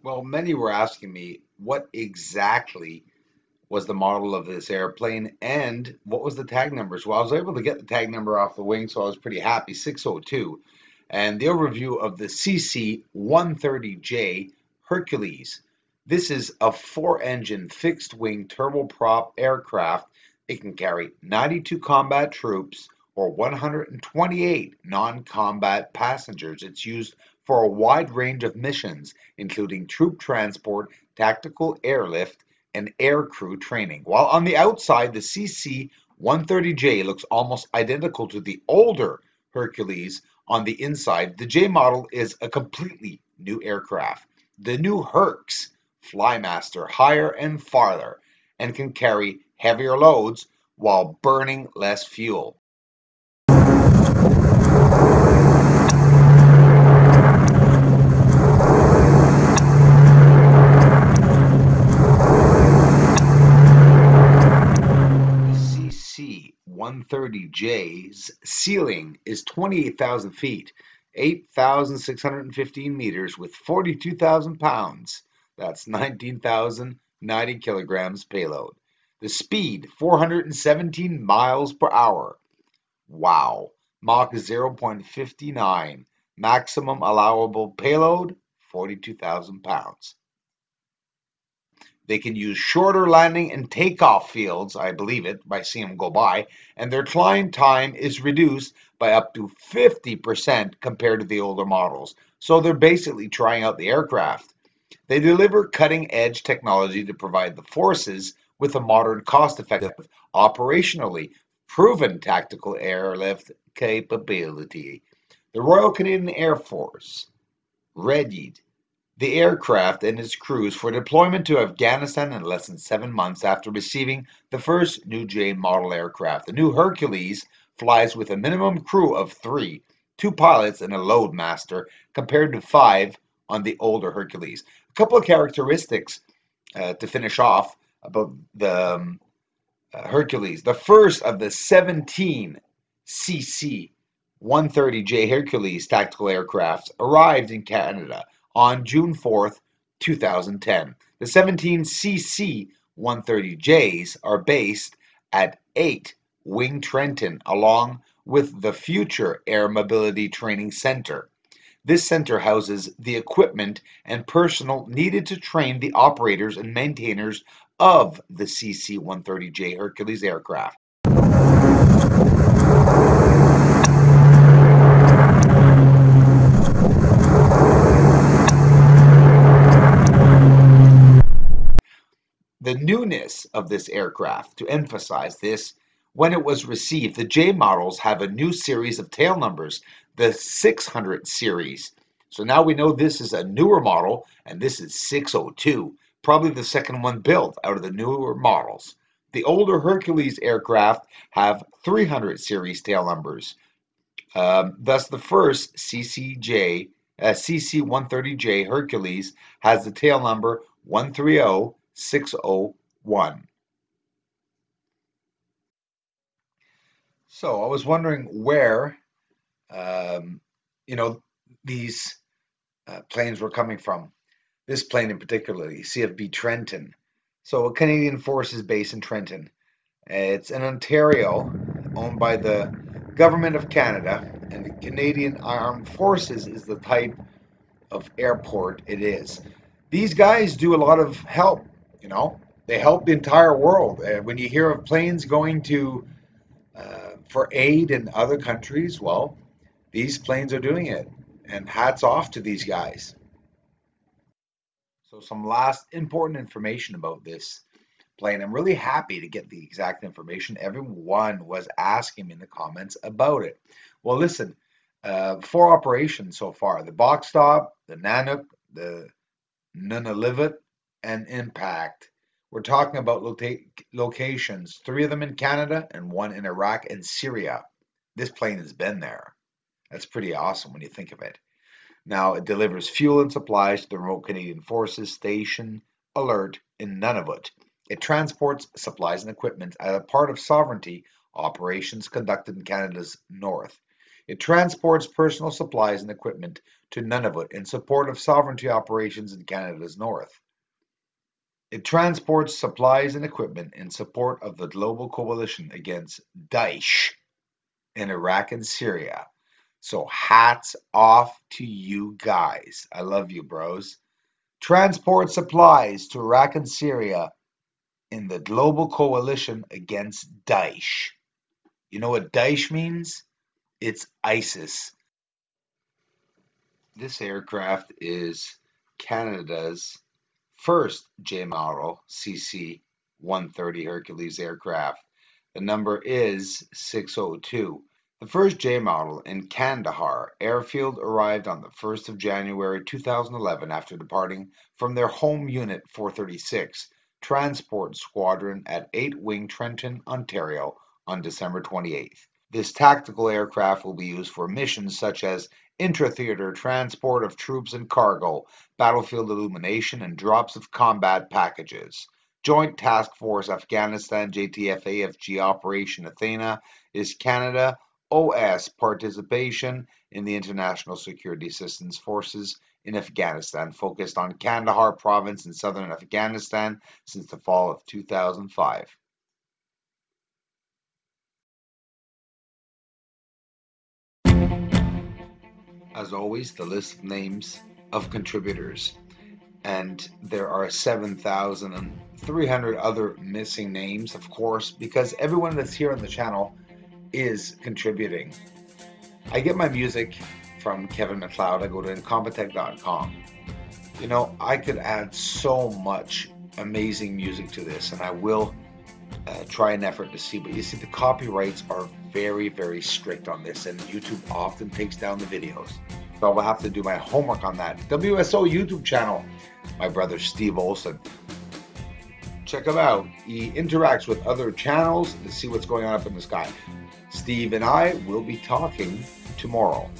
Well, many were asking me what exactly was the model of this airplane and what was the tag numbers. Well, I was able to get the tag number off the wing, so I was pretty happy, 602. And the overview of the CC-130J Hercules. This is a four-engine fixed-wing turboprop aircraft. It can carry 92 combat troops or 128 non-combat passengers. It's used for a wide range of missions, including troop transport, tactical airlift, and aircrew training. While on the outside, the CC-130J looks almost identical to the older Hercules. On the inside, the J model is a completely new aircraft. The new Hercs fly master higher and farther and can carry heavier loads while burning less fuel. CC-130J's ceiling is 28,000 feet, 8,615 meters with 42,000 pounds. That's 19,090 kilograms payload. The speed, 417 miles per hour. Wow. Mach 0.59. Maximum allowable payload, 42,000 pounds. They can use shorter landing and takeoff fields, I believe it, by seeing them go by, and their climb time is reduced by up to 50% compared to the older models. So they're basically trying out the aircraft. They deliver cutting-edge technology to provide the forces with a modern, cost-effective, operationally proven tactical airlift capability. The Royal Canadian Air Force readied the aircraft and its crews for deployment to Afghanistan in less than 7 months after receiving the first new J model aircraft. The new Hercules flies with a minimum crew of three, two pilots and a load master, compared to five on the older Hercules. A couple of characteristics to finish off about the Hercules. The first of the 17 CC 130J Hercules tactical aircraft arrived in Canada on June 4th, 2010. The 17 CC 130Js are based at 8 Wing Trenton, along with the Future Air Mobility Training Center. This center houses the equipment and personnel needed to train the operators and maintainers of the CC-130J Hercules aircraft. The newness of this aircraft, to emphasize this, when it was received, the J models have a new series of tail numbers, the 600 series. So now we know this is a newer model, and this is 602, probably the second one built out of the newer models. The older Hercules aircraft have 300 series tail numbers. Thus, the first CC-130J Hercules has the tail number 130601. So I was wondering where, um, you know, these planes were coming from. This plane in particular, CFB Trenton. So a Canadian Forces base in Trenton. It's in Ontario, owned by the Government of Canada, and the Canadian Armed Forces is the type of airport it is. These guys do a lot of help, you know. They help the entire world. When you hear of planes going to for aid in other countries, well, these planes are doing it. And hats off to these guys. So some last important information about this plane. I'm really happy to get the exact information. Everyone was asking me in the comments about it. Well, listen, 4 operations so far: the box stop, the Nanook, the Nunalivut, and Impact. We're talking about locations, 3 of them in Canada and 1 in Iraq and Syria. This plane has been there. That's pretty awesome when you think of it. Now, it delivers fuel and supplies to the remote Canadian Forces Station Alert in Nunavut. It transports supplies and equipment as a part of sovereignty operations conducted in Canada's north. It transports personal supplies and equipment to Nunavut in support of sovereignty operations in Canada's north. It transports supplies and equipment in support of the global coalition against Daesh in Iraq and Syria. So hats off to you guys. I love you, bros. Transport supplies to Iraq and Syria in the global coalition against Daesh. You know what Daesh means? It's ISIS. This aircraft is Canada's first J model CC-130 Hercules aircraft. The number is 602. The first J model in Kandahar Airfield arrived on the 1st of January 2011 after departing from their home Unit 436 Transport Squadron at 8 Wing Trenton, Ontario on December 28th. This tactical aircraft will be used for missions such as intra-theater transport of troops and cargo, battlefield illumination, and drops of combat packages. Joint Task Force Afghanistan JTF-AFG Operation Athena is Canada OS participation in the International Security Assistance Forces in Afghanistan, focused on Kandahar province in southern Afghanistan since the fall of 2005. As always, the list of names of contributors. And there are 7,300 other missing names, of course, because everyone that's here on the channel is contributing. I get my music from Kevin MacLeod. I go to incompetech.com. You know, I could add so much amazing music to this, and I will try an effort to see. But you see, the copyrights are very, very strict on this, and YouTube often takes down the videos. So I will have to do my homework on that. WSO YouTube channel, my brother Steve Olson. Check him out. He interacts with other channels to see what's going on up in the sky. Steve and I will be talking tomorrow.